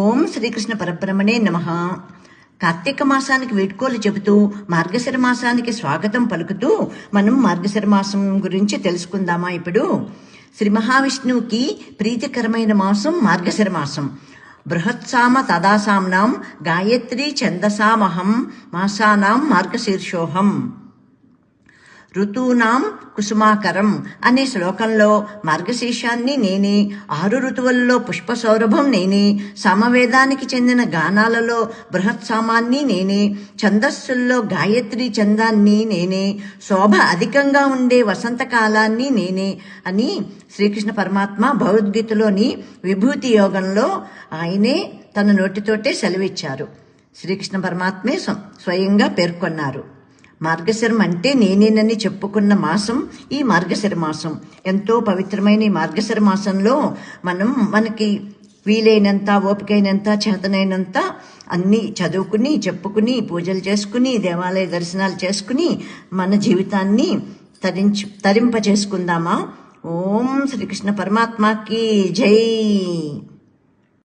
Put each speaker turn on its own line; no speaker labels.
ఓం శ్రీకృష్ణ పరబ్రహ్మణే నమః. కార్తీక మాసానికి వేడుకోలు చెబుతూ మార్గశిర మాసానికి స్వాగతం పలుకుతూ మనం మార్గశిర మాసం గురించి తెలుసుకుందామా. ఇప్పుడు శ్రీ మహావిష్ణువుకి ప్రీతికరమైన మాసం మార్గశిర మాసం. బృహత్సామ తదాసాంనాం గాయత్రీ ఛందసామహం మాసానాం మార్గశీర్షోహం ఋతూనాం కుసుమాకరం అనే శ్లోకంలో మార్గశీర్షాన్ని నేనే, 6 ఋతువులలో పుష్పసౌరభం నేనే, సామవేదానికి చెందిన గానాలలో బృహత్సామాన్ని నేనే, ఛందస్సుల్లో గాయత్రి ఛందాన్ని నేనే, శోభ అధికంగా ఉండే వసంతకాలాన్ని నేనే అని శ్రీకృష్ణ పరమాత్మ భగవద్గీతలోని విభూతి యోగంలో ఆయనే తన నోటితోటే సెలవిచ్చారు. శ్రీకృష్ణ పరమాత్మే స్వయంగా పేర్కొన్నారు. మార్గశిరం అంటే నేనేనని చెప్పుకున్న మాసం ఈ మార్గశిర మాసం. ఎంతో పవిత్రమైన ఈ మార్గశిర మాసంలో మనకి వీలైనంత, ఓపికైనంత, చేతనైనంత అన్నీ చదువుకుని, చెప్పుకుని, పూజలు చేసుకుని, దేవాలయ దర్శనాలు చేసుకుని మన జీవితాన్ని తరింప చేసుకుందామా. ఓం శ్రీకృష్ణ పరమాత్మకి జై.